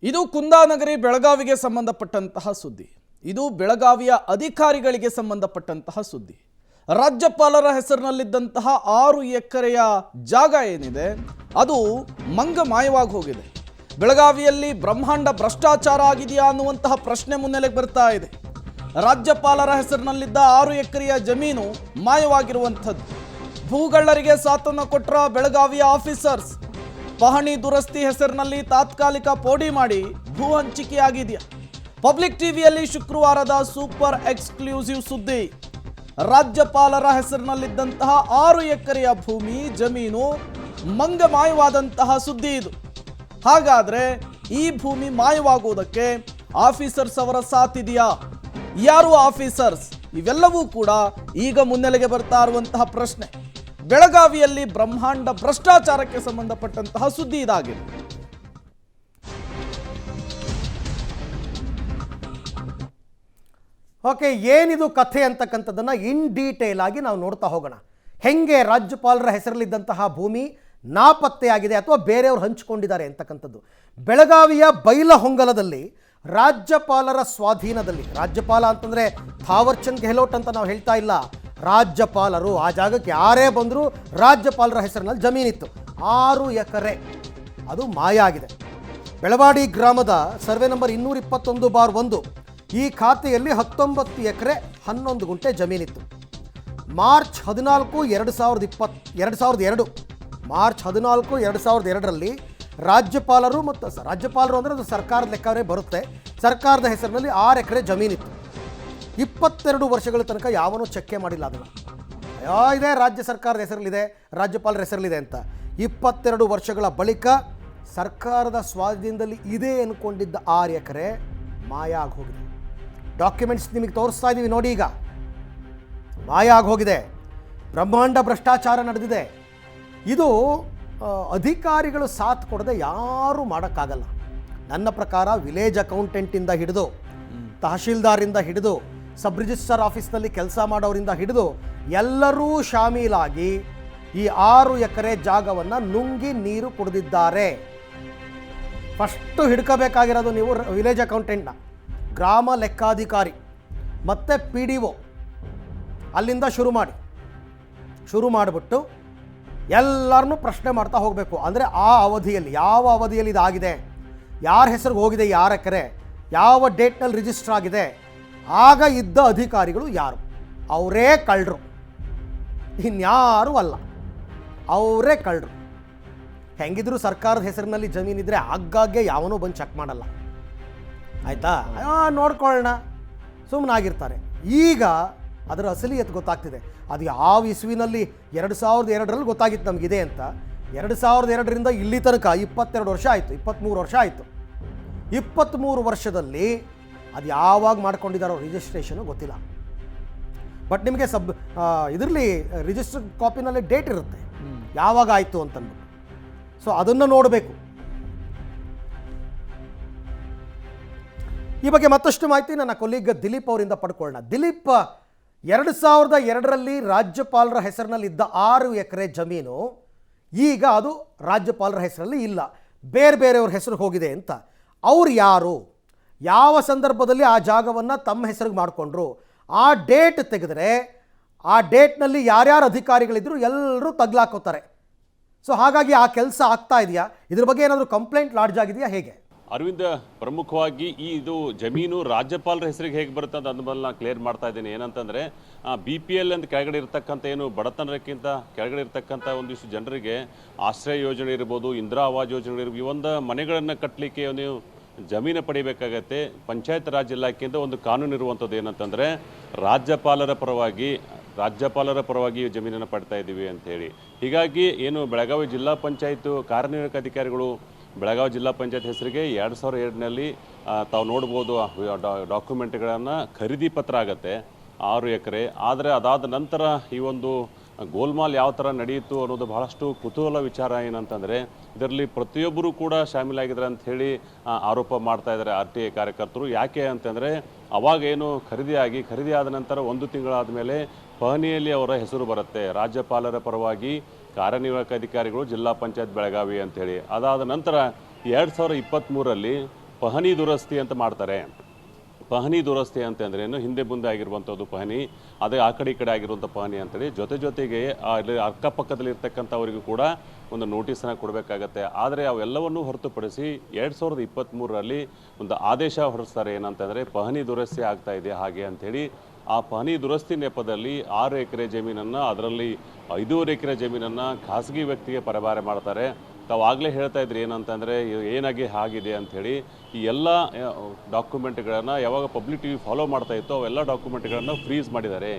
ಇದು ಕುಂದಾನಗರಿ ಬೆಳಗಾವಿಗೆ ಸಂಬಂಧಪಟ್ಟಂತಹ ಸುದ್ದಿ. ಇದು ಬೆಳಗಾವಿಯ ಅಧಿಕಾರಿಗಳಿಗೆ ಸಂಬಂಧಪಟ್ಟಂತಹ ಸುದ್ದಿ. ರಾಜ್ಯಪಾಲರ ಹೆಸರಿನಲ್ಲಿದ್ದಂತಹ 6 ಎಕರೆಯ ಜಾಗ ಏನಿದೆ ಅದು ಮಾಯವಾಗಿ ಹೋಗಿದೆ. ಬೆಳಗಾವಿಯಲ್ಲಿ ಬ್ರಹ್ಮಾಂಡ ಭ್ರಷ್ಟಾಚಾರ ಆಗಿದೆಯಾ ಅನ್ನುವಂತಹ ಪ್ರಶ್ನೆ ಮುನ್ನೆಲೆಗೆ ಬರ್ತಾ ಇದೆ. ರಾಜ್ಯಪಾಲರ ಹೆಸರಿನಲ್ಲಿದ್ದ 6 ಎಕರೆಯ ಜಮೀನು ಮಾಯವಾಗಿರುವಂಥದ್ದು. ಭೂಗಳ್ಳರಿಗೆ ಸಾಥನ್ನು ಕೊಟ್ರ ಬೆಳಗಾವಿಯ ಆಫೀಸರ್ಸ್. ಪಹಣಿ ದುರಸ್ತಿ ಹೆಸರಿನಲ್ಲಿ ತಾತ್ಕಾಲಿಕ ಪೋಡಿ ಮಾಡಿ ಭೂ ಹಂಚಿಕೆಯಾಗಿದೆಯಾ? ಪಬ್ಲಿಕ್ ಟಿವಿಯಲ್ಲಿ ಶುಕ್ರವಾರದ ಸೂಪರ್ ಎಕ್ಸ್ಕ್ಲೂಸಿವ್ ಸುದ್ದಿ. ರಾಜ್ಯಪಾಲರ ಹೆಸರಿನಲ್ಲಿದ್ದಂತಹ 6 ಎಕರೆಯ ಭೂಮಿ ಜಮೀನು ಮಾಯವಾದಂತಹ ಸುದ್ದಿ ಇದು. ಹಾಗಾದ್ರೆ ಈ ಭೂಮಿ ಮಾಯವಾಗುವುದಕ್ಕೆ ಆಫೀಸರ್ಸ್ ಅವರ ಸಾಥ್ ಇದೆಯಾ? ಯಾರು ಆಫೀಸರ್ಸ್? ಇವೆಲ್ಲವೂ ಕೂಡ ಈಗ ಮುನ್ನೆಲೆಗೆ ಬರ್ತಾ ಇರುವಂತಹ ಪ್ರಶ್ನೆ. ಬೆಳಗಾವಿಯಲ್ಲಿ ಬ್ರಹ್ಮಾಂಡ ಭ್ರಷ್ಟಾಚಾರಕ್ಕೆ ಸಂಬಂಧಪಟ್ಟಂತಹ ಸುದ್ದಿ ಇದಾಗಿದೆ. ಓಕೆ, ಏನಿದು ಕಥೆ ಅಂತಕ್ಕಂಥದ್ದನ್ನು ಇನ್ ಡೀಟೇಲ್ ಆಗಿ ನಾವು ನೋಡ್ತಾ ಹೋಗೋಣ. ಹೆಂಗೆ ರಾಜ್ಯಪಾಲರ ಹೆಸರಲ್ಲಿದ್ದಂತಹ ಭೂಮಿ ನಾಪತ್ತೆಯಾಗಿದೆ ಅಥವಾ ಬೇರೆಯವರು ಹಂಚಿಕೊಂಡಿದ್ದಾರೆ ಅಂತಕ್ಕಂಥದ್ದು. ಬೆಳಗಾವಿಯ ಬೈಲಹೊಂಗಲದಲ್ಲಿ ರಾಜ್ಯಪಾಲರ ಸ್ವಾಧೀನದಲ್ಲಿ, ರಾಜ್ಯಪಾಲ ಅಂತಂದರೆ ಥಾವರ್ಚಂದ್ ಗೆಹ್ಲೋಟ್ ಅಂತ ನಾವು ಹೇಳ್ತಾ ಇಲ್ಲ, ರಾಜ್ಯಪಾಲರು ಆ ಜಾಗಕ್ಕೆ ಯಾರೇ ಬಂದರೂ ರಾಜ್ಯಪಾಲರ ಹೆಸರಿನಲ್ಲಿ ಜಮೀನಿತ್ತು. 6 ಎಕರೆ ಅದು ಮಾಯ ಆಗಿದೆ. ಬೆಳವಾಡಿ ಗ್ರಾಮದ ಸರ್ವೆ ನಂಬರ್ 221/1 ಈ ಖಾತೆಯಲ್ಲಿ 19 ಎಕರೆ 11 ಗುಂಟೆ ಜಮೀನಿತ್ತು. ಮಾರ್ಚ್ 14, 2002 ಮಾರ್ಚ್ 14, 2002ರಲ್ಲಿ ರಾಜ್ಯಪಾಲರು ಅಂದರೆ ಅದು ಸರ್ಕಾರದ ಲೆಕ್ಕವೇ ಬರುತ್ತೆ. ಸರ್ಕಾರದ ಹೆಸರಿನಲ್ಲಿ 6 ಎಕರೆ ಜಮೀನಿತ್ತು. 22 ವರ್ಷಗಳ ತನಕ ಯಾವನೂ ಚೆಕ್ಕೆ ಮಾಡಿಲ್ಲ ಅದನ್ನು. ಇದೆ ರಾಜ್ಯ ಸರ್ಕಾರದ ಹೆಸರಲ್ಲಿದೆ, ರಾಜ್ಯಪಾಲರ ಹೆಸರಲ್ಲಿದೆ ಅಂತ. 22 ವರ್ಷಗಳ ಬಳಿಕ ಸರ್ಕಾರದ ಸ್ವಾಧೀನದಲ್ಲಿ ಇದೆ ಅಂದ್ಕೊಂಡಿದ್ದ 6 ಎಕರೆ ಮಾಯ ಆಗಿ ಹೋಗಿದೆ. ಡಾಕ್ಯುಮೆಂಟ್ಸ್ ನಿಮಗೆ ತೋರಿಸ್ತಾ ಇದ್ದೀವಿ ನೋಡಿ. ಈಗ ಮಾಯ ಆಗಿ ಹೋಗಿದೆ. ಬ್ರಹ್ಮಾಂಡ ಭ್ರಷ್ಟಾಚಾರ ನಡೆದಿದೆ. ಇದು ಅಧಿಕಾರಿಗಳು ಸಾಥ್ ಕೊಡದೆ ಯಾರೂ ಮಾಡೋಕ್ಕಾಗಲ್ಲ. ನನ್ನ ಪ್ರಕಾರ ವಿಲೇಜ್ ಅಕೌಂಟೆಂಟಿಂದ ಹಿಡಿದು ತಹಶೀಲ್ದಾರಿಂದ ಹಿಡಿದು ಸಬ್ ರಿಜಿಸ್ಟ್ರಾರ್ ಆಫೀಸ್ನಲ್ಲಿ ಕೆಲಸ ಮಾಡೋರಿಂದ ಹಿಡಿದು ಎಲ್ಲರೂ ಶಾಮೀಲಾಗಿ ಈ 6 ಎಕರೆ ಜಾಗವನ್ನು ನುಂಗಿ ನೀರು ಕುಡಿದಿದ್ದಾರೆ. ಫಸ್ಟು ಹಿಡ್ಕೋಬೇಕಾಗಿರೋದು ನೀವು ವಿಲೇಜ್ ಅಕೌಂಟೆಂಟ್ನ, ಗ್ರಾಮ ಲೆಕ್ಕಾಧಿಕಾರಿ ಮತ್ತು PDO ಅಲ್ಲಿಂದ ಶುರು ಮಾಡಿಬಿಟ್ಟು ಎಲ್ಲರನ್ನೂ ಪ್ರಶ್ನೆ ಮಾಡ್ತಾ ಹೋಗಬೇಕು. ಅಂದರೆ ಆ ಅವಧಿಯಲ್ಲಿ, ಯಾವ ಅವಧಿಯಲ್ಲಿ ಇದಾಗಿದೆ, ಯಾರ ಹೆಸರಿಗೆ ಹೋಗಿದೆ 6 ಎಕರೆ, ಯಾವ ಡೇಟ್ನಲ್ಲಿ ರಿಜಿಸ್ಟರ್ ಆಗಿದೆ, ಆಗ ಇದ್ದ ಅಧಿಕಾರಿಗಳು ಯಾರು, ಅವರೇ ಕಳ್ಳರು, ಇನ್ಯಾರೂ ಅಲ್ಲ, ಅವರೇ ಕಳ್ಳರು. ಹೆಂಗಿದ್ರು ಸರ್ಕಾರದ ಹೆಸರಿನಲ್ಲಿ ಜಮೀನಿದ್ರೆ ಆಗಾಗ್ಗೆ ಯಾವನೂ ಬಂದು ಚೆಕ್ ಮಾಡಲ್ಲ, ಆಯಿತಾ, ನೋಡ್ಕೊಳ್ಳೋಣ ಸುಮ್ಮನಾಗಿರ್ತಾರೆ. ಈಗ ಅದರ ಅಸಲಿಯತ್ ಗೊತ್ತಾಗ್ತಿದೆ. ಅದು ಯಾವ ಇಸ್ವಿನಲ್ಲಿ 2002ರಲ್ಲಿ ಗೊತ್ತಾಗಿತ್ತು ನಮಗಿದೆ ಅಂತ. 2002ರಿಂದ ಇಲ್ಲಿ ತನಕ 22 ವರ್ಷ ಆಯಿತು, 23 ವರ್ಷ ಆಯಿತು. 23 ವರ್ಷದಲ್ಲಿ ಅದು ಯಾವಾಗ ಮಾಡ್ಕೊಂಡಿದ್ದಾರೋ ರಿಜಿಸ್ಟ್ರೇಷನು ಗೊತ್ತಿಲ್ಲ. ಬಟ್ ನಿಮಗೆ ಇದರಲ್ಲಿ ರಿಜಿಸ್ಟರ್ ಕಾಪಿನಲ್ಲಿ ಡೇಟ್ ಇರುತ್ತೆ ಯಾವಾಗ ಆಯಿತು ಅಂತಂದ್ಬಿಟ್ಟು. ಸೊ ಅದನ್ನು ನೋಡಬೇಕು. ಈ ಬಗ್ಗೆ ಮತ್ತಷ್ಟು ಮಾಹಿತಿ ನನ್ನ ಕೊಲೀಗ್ ದಿಲೀಪ್ ಅವರಿಂದ ಪಡ್ಕೊಳ್ಳೋಣ. ದಿಲೀಪ್, 2002ರಲ್ಲಿ ರಾಜ್ಯಪಾಲರ ಹೆಸರಿನಲ್ಲಿದ್ದ 6 ಎಕರೆ ಜಮೀನು ಈಗ ಅದು ರಾಜ್ಯಪಾಲರ ಹೆಸರಲ್ಲಿ ಇಲ್ಲ, ಬೇರೆಯವ್ರ ಹೆಸರು ಹೋಗಿದೆ ಅಂತ. ಅವ್ರು ಯಾರು, ಯಾವ ಸಂದರ್ಭದಲ್ಲಿ ಆ ಜಾಗವನ್ನು ತಮ್ಮ ಹೆಸರಿಗೆ ಮಾಡಿಕೊಂಡ್ರು, ಆ ಡೇಟ್ ತೆಗೆದರೆ ಆ ಡೇಟ್ನಲ್ಲಿ ಯಾರ್ಯಾರು ಅಧಿಕಾರಿಗಳಿದ್ರು ಎಲ್ಲರೂ ತಗ್ಲಾಕೋತಾರೆ. ಸೊ ಹಾಗಾಗಿ ಆ ಕೆಲಸ ಆಗ್ತಾ ಇದೆಯಾ? ಇದ್ರ ಬಗ್ಗೆ ಏನಾದರೂ ಕಂಪ್ಲೇಂಟ್ ಲಾಡ್ಜ್ ಆಗಿದೆಯಾ, ಹೇಗೆ? ಅರವಿಂದ, ಪ್ರಮುಖವಾಗಿ ಇದು ಜಮೀನು ರಾಜ್ಯಪಾಲರ ಹೆಸರಿಗೆ ಹೇಗೆ ಬರುತ್ತೆ ಅಂತ ಅಂದ್ಮೇಲೆ ನಾನು ಕ್ಲಿಯರ್ ಮಾಡ್ತಾ ಇದ್ದೀನಿ. ಏನಂತಂದರೆ BPL ಅಂತ ಕೆಳಗಡೆ ಇರ್ತಕ್ಕಂಥ, ಏನು ಬಡತನಕ್ಕಿಂತ ಕೆಳಗಡೆ ಇರ್ತಕ್ಕಂಥ ಒಂದಿಷ್ಟು ಜನರಿಗೆ ಆಶ್ರಯ ಯೋಜನೆ ಇರ್ಬೋದು, ಇಂದಿರಾ ಆವಾಸ್ ಯೋಜನೆ ಇರ್ಬೋದು, ಈ ಒಂದು ಮನೆಗಳನ್ನು ಕಟ್ಟಲಿಕ್ಕೆ ನೀವು ಜಮೀನು ಪಡಿಬೇಕಾಗತ್ತೆ. ಪಂಚಾಯತ್ ರಾಜ್ ಇಲಾಖೆಯಿಂದ ಒಂದು ಕಾನೂನು ಇರುವಂಥದ್ದು ಏನಂತಂದರೆ ರಾಜ್ಯಪಾಲರ ಪರವಾಗಿ ಜಮೀನನ್ನು ಪಡ್ತಾ ಇದ್ದೀವಿ ಅಂಥೇಳಿ. ಹೀಗಾಗಿ ಏನು ಬೆಳಗಾವಿ ಜಿಲ್ಲಾ ಪಂಚಾಯತ್ ಕಾರ್ಯನಿರ್ವಾಹಕ ಅಧಿಕಾರಿಗಳು ಬೆಳಗಾವಿ ಜಿಲ್ಲಾ ಪಂಚಾಯತ್ ಹೆಸರಿಗೆ 2002ನಲ್ಲಿ ತಾವು ನೋಡ್ಬೋದು ಡಾಕ್ಯುಮೆಂಟ್ಗಳನ್ನು ಖರೀದಿ ಪತ್ರ ಆಗುತ್ತೆ 6 ಎಕರೆ. ಆದರೆ ಅದಾದ ನಂತರ ಈ ಒಂದು ಗೋಲ್ಮಾಲ್ ಯಾವ ಥರ ನಡೆಯಿತು ಅನ್ನೋದು ಬಹಳಷ್ಟು ಕುತೂಹಲ ವಿಚಾರ. ಏನಂತಂದರೆ ಇದರಲ್ಲಿ ಪ್ರತಿಯೊಬ್ಬರು ಕೂಡ ಶಾಮೀಲಾಗಿದ್ದಾರೆ ಅಂಥೇಳಿ ಆರೋಪ ಮಾಡ್ತಾ ಇದ್ದಾರೆ RTA ಕಾರ್ಯಕರ್ತರು. ಯಾಕೆ ಅಂತಂದರೆ ಅವಾಗ ಏನು ಖರೀದಿ ಆದ ನಂತರ 1 ತಿಂಗಳಾದ ಮೇಲೆ ಪಹಣಿಯಲ್ಲಿ ಅವರ ಹೆಸರು ಬರುತ್ತೆ, ರಾಜ್ಯಪಾಲರ ಪರವಾಗಿ ಕಾರ್ಯನಿರ್ವಾಹಕ ಅಧಿಕಾರಿಗಳು ಜಿಲ್ಲಾ ಪಂಚಾಯತ್ ಬೆಳಗಾವಿ ಅಂಥೇಳಿ. ಅದಾದ ನಂತರ 2023ರಲ್ಲಿ ಪಹಣಿ ದುರಸ್ತಿ ಅಂತ ಮಾಡ್ತಾರೆ. ಪಹಣಿ ದುರಸ್ತಿ ಅಂತಂದ್ರೆ ಏನು, ಹಿಂದೆ ಮುಂದೆ ಆಗಿರುವಂಥದ್ದು ಪಹಣಿ, ಅದೇ ಆ ಕಡೆ ಈ ಕಡೆ ಆಗಿರುವಂಥ ಪಹಣಿ ಅಂತೇಳಿ ಜೊತೆಗೆ ಅಲ್ಲಿ ಅಕ್ಕಪಕ್ಕದಲ್ಲಿ ಇರ್ತಕ್ಕಂಥವರಿಗೂ ಕೂಡ ಒಂದು ನೋಟಿಸನ್ನು ಕೊಡಬೇಕಾಗತ್ತೆ. ಆದರೆ ಅವೆಲ್ಲವನ್ನೂ ಹೊರತುಪಡಿಸಿ 2023ರಲ್ಲಿ ಒಂದು ಆದೇಶ ಹೊರಡಿಸ್ತಾರೆ, ಏನಂತಂದರೆ ಪಹಣಿ ದುರಸ್ತಿ ಆಗ್ತಾ ಇದೆ ಹಾಗೆ ಅಂಥೇಳಿ. ಆ ಪಹಣಿ ದುರಸ್ತಿ ನೆಪದಲ್ಲಿ 6 ಎಕರೆ ಜಮೀನನ್ನು, ಅದರಲ್ಲಿ 5.5 ಎಕರೆ ಜಮೀನನ್ನು ಖಾಸಗಿ ವ್ಯಕ್ತಿಗೆ ಪರಭಾರೆ ಮಾಡ್ತಾರೆ. ತಾವು ಆಗಲೇ ಹೇಳ್ತಾ ಇದ್ರಿ ಏನಂತಂದರೆ ಏನಾಗಿ ಆಗಿದೆ ಅಂಥೇಳಿ. ಈ ಎಲ್ಲ ಡಾಕ್ಯುಮೆಂಟ್ಗಳನ್ನು ಯಾವಾಗ ಪಬ್ಲಿಕ್ ಟಿವಿ ಫಾಲೋ ಮಾಡ್ತಾ ಇತ್ತು ಅವೆಲ್ಲ ಡಾಕ್ಯುಮೆಂಟ್ಗಳನ್ನು ಫ್ರೀಸ್ ಮಾಡಿದ್ದಾರೆ.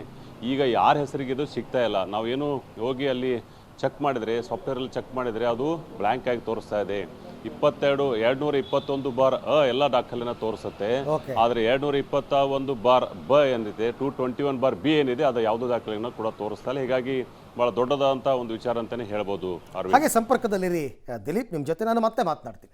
ಈಗ ಯಾರ ಹೆಸರಿಗೆ ಇದು ಸಿಗ್ತಾ ಇಲ್ಲ. ನಾವೇನು ಹೋಗಿ ಅಲ್ಲಿ ಚೆಕ್ ಮಾಡಿದರೆ, ಸಾಫ್ಟ್ವೇರಲ್ಲಿ ಚೆಕ್ ಮಾಡಿದರೆ ಅದು ಬ್ಲ್ಯಾಂಕ್ ಆಗಿ ತೋರಿಸ್ತಾ ಇದೆ. 221 ಎಲ್ಲ ದಾಖಲೆನ ತೋರಿಸುತ್ತೆ. Okay. ಆದರೆ 221 ಏನಿದೆ, 221 ಏನಿದೆ ಅದು ಯಾವುದೋ ದಾಖಲೆಯನ್ನು ಕೂಡ ತೋರಿಸ್ತಾ ಇಲ್ಲ. ಹೀಗಾಗಿ ಭಾಳ ದೊಡ್ಡದಾದಂಥ ಒಂದು ವಿಚಾರ ಅಂತಲೇ ಹೇಳ್ಬೋದು. ಹಾಗೆ ಸಂಪರ್ಕದಲ್ಲಿರಿ ದಿಲೀಪ್, ನಿಮ್ಮ ಜೊತೆ ನಾನು ಮತ್ತೆ ಮಾತನಾಡ್ತೀನಿ.